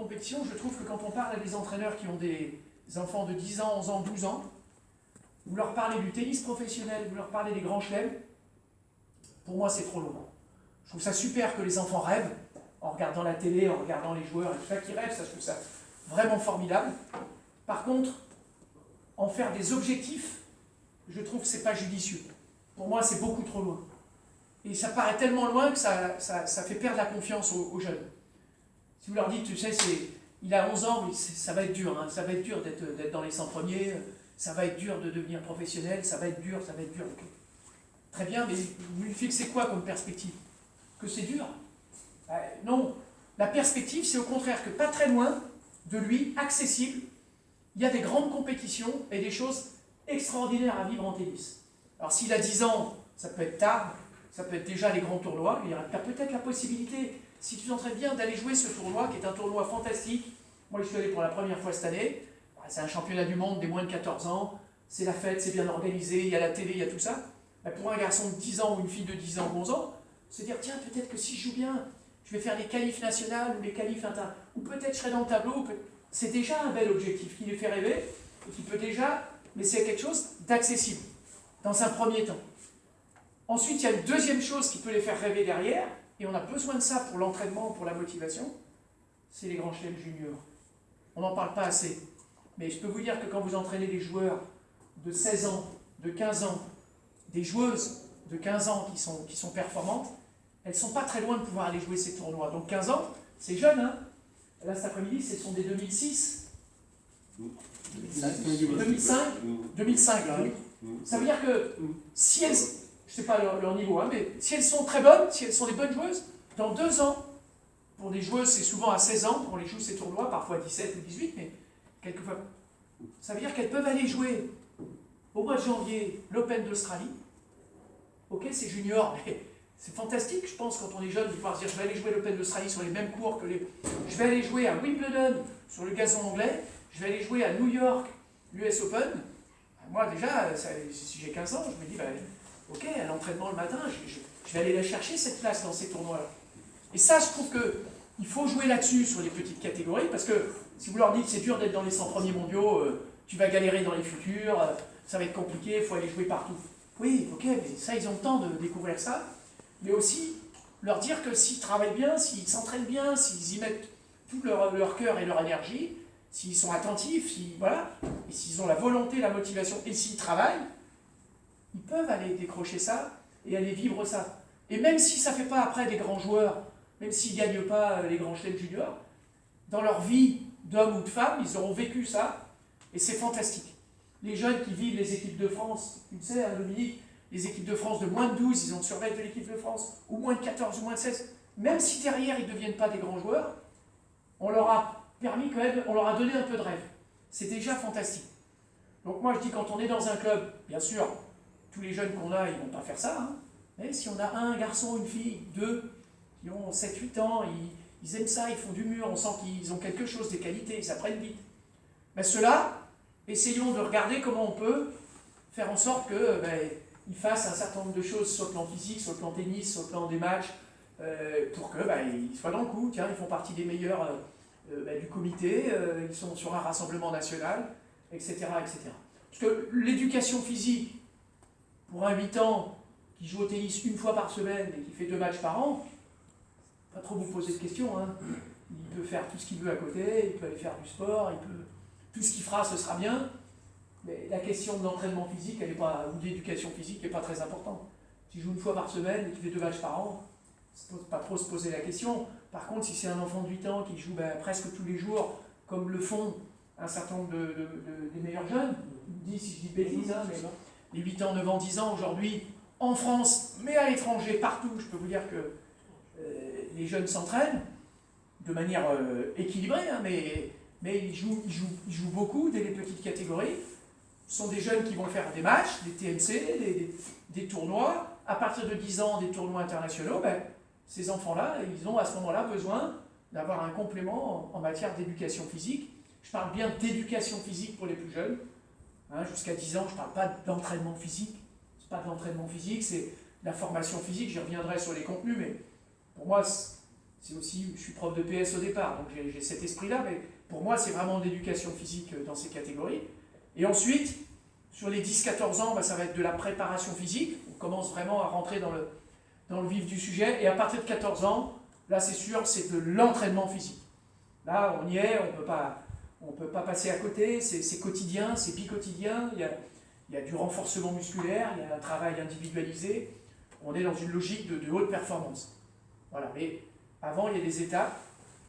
compétition, je trouve que quand on parle à des entraîneurs qui ont des enfants de 10 ans, 11 ans, 12 ans, vous leur parlez du tennis professionnel, vous leur parlez des grands chelems, pour moi c'est trop long. Je trouve ça super que les enfants rêvent, en regardant la télé, en regardant les joueurs et tout ça, qui rêvent, ça, je trouve ça vraiment formidable. Par contre, en faire des objectifs, je trouve que c'est pas judicieux. Pour moi, c'est beaucoup trop loin. Et ça paraît tellement loin que ça fait perdre la confiance aux jeunes. Si vous leur dites, tu sais, il a 11 ans, mais ça va être dur, hein, ça va être dur d'être dans les 100 premiers, ça va être dur de devenir professionnel, ça va être dur, ça va être dur. Très bien, mais vous lui fixez quoi comme perspective? Que c'est dur? Non, la perspective, c'est au contraire que pas très loin de lui, accessible, il y a des grandes compétitions et des choses extraordinaires à vivre en tennis. Alors s'il a 10 ans, ça peut être tard, ça peut être déjà les grands tournois, il y a peut-être la possibilité, si tu t'entraînes bien, d'aller jouer ce tournoi, qui est un tournoi fantastique. Moi, je suis allé pour la première fois cette année, c'est un championnat du monde des moins de 14 ans, c'est la fête, c'est bien organisé, il y a la télé, il y a tout ça. Pour un garçon de 10 ans ou une fille de 10 ans ou 11 ans, se dire, tiens, peut-être que si je joue bien, je vais faire les qualifs nationales ou les qualifs inter, ou peut-être je serai dans le tableau, c'est déjà un bel objectif qui les fait rêver, et qui peut déjà, mais c'est quelque chose d'accessible, dans un premier temps. Ensuite, il y a une deuxième chose qui peut les faire rêver derrière, et on a besoin de ça pour l'entraînement, pour la motivation, c'est les grands chelems juniors. On n'en parle pas assez. Mais je peux vous dire que quand vous entraînez des joueurs de 16 ans, de 15 ans, des joueuses de 15 ans qui sont performantes, elles ne sont pas très loin de pouvoir aller jouer ces tournois. Donc 15 ans, c'est jeune, hein. Là, cet après-midi, ce sont des 2006. 2005, là. Ça veut dire que si elles, je ne sais pas leur niveau, hein, mais si elles sont très bonnes, si elles sont des bonnes joueuses, dans 2 ans, pour des joueuses, c'est souvent à 16 ans qu'on les joue ces tournois, parfois 17 ou 18, mais quelquefois. Ça veut dire qu'elles peuvent aller jouer au mois de janvier l'Open d'Australie. Ok, c'est junior, mais c'est fantastique, je pense, quand on est jeune, de pouvoir se dire je vais aller jouer l'Open d'Australie sur les mêmes cours que les. Je vais aller jouer à Wimbledon sur le gazon anglais, je vais aller jouer à New York, l'US Open. Moi, déjà, si j'ai 15 ans, je me dis, ok, à l'entraînement le matin, je vais aller la chercher cette place dans ces tournois-là. Et ça, je trouve qu'il faut jouer là-dessus sur les petites catégories, parce que si vous leur dites que c'est dur d'être dans les 100 premiers mondiaux, tu vas galérer dans les futurs, ça va être compliqué, il faut aller jouer partout. Oui, ok, mais ça, ils ont le temps de découvrir ça. Mais aussi, leur dire que s'ils travaillent bien, s'ils s'entraînent bien, s'ils y mettent tout leur cœur et leur énergie, s'ils sont attentifs, voilà, et s'ils ont la volonté, la motivation, et s'ils travaillent, ils peuvent aller décrocher ça et aller vivre ça. Et même si ça ne fait pas après des grands joueurs, même s'ils ne gagnent pas les grands chelems juniors, dans leur vie d'homme ou de femme, ils auront vécu ça, et c'est fantastique. Les jeunes qui vivent les équipes de France, tu sais, Dominique, les équipes de France de moins de 12, ils ont le survêt de l'équipe de France, ou moins de 14, ou moins de 16, même si derrière ils ne deviennent pas des grands joueurs, on leur a permis quand même, on leur a donné un peu de rêve. C'est déjà fantastique. Donc moi je dis, quand on est dans un club, bien sûr, tous les jeunes qu'on a, ils ne vont pas faire ça, hein, mais si on a un garçon, une fille, 2, qui ont 7-8 ans, ils aiment ça, ils font du mur, on sent qu'ils ont quelque chose, des qualités, ils apprennent vite. Mais ceux-là, essayons de regarder comment on peut faire en sorte qu'ils fassent un certain nombre de choses sur le plan physique, sur le plan tennis, sur le plan des matchs, pour qu'ils soient dans le coup. Tiens, ils font partie des meilleurs du comité, ils sont sur un rassemblement national, etc., etc. Parce que l'éducation physique, pour un 8 ans qui joue au tennis une fois par semaine et qui fait 2 matchs par an, pas trop vous poser de questions, hein. Il peut faire tout ce qu'il veut à côté, il peut aller faire du sport, tout ce qu'il fera, ce sera bien. Mais la question de l'entraînement physique, ou de l'éducation physique, n'est pas très importante. S'il joue une fois par semaine et qu'il fait 2 matchs par an, il ne faut pas trop se poser la question. Par contre, si c'est un enfant de 8 ans qui joue presque tous les jours, comme le font un certain nombre des meilleurs jeunes, si je dis bêtises, hein, mais les 8 ans, 9 ans, 10 ans aujourd'hui, en France, mais à l'étranger, partout, je peux vous dire que les jeunes s'entraînent de manière équilibrée, hein, mais ils jouent beaucoup dès les petites catégories. Ce sont des jeunes qui vont faire des matchs, des TNC, des tournois. À partir de 10 ans, des tournois internationaux, ces enfants-là, ils ont à ce moment-là besoin d'avoir un complément en matière d'éducation physique. Je parle bien d'éducation physique pour les plus jeunes. Hein, jusqu'à 10 ans, je ne parle pas d'entraînement physique. Ce n'est pas de l'entraînement physique, c'est de la formation physique. J'y reviendrai sur les contenus, mais pour moi, c'est aussi, je suis prof de PS au départ, donc j'ai cet esprit-là, mais pour moi, c'est vraiment de l'éducation physique dans ces catégories. Et ensuite, sur les 10-14 ans, ça va être de la préparation physique. On commence vraiment à rentrer dans le vif du sujet. Et à partir de 14 ans, là, c'est sûr, c'est de l'entraînement physique. Là, on y est, on peut pas passer à côté, c'est quotidien, c'est bi-quotidien. Il y a du renforcement musculaire, il y a un travail individualisé. On est dans une logique de haute performance. Voilà, mais avant, il y a des étapes.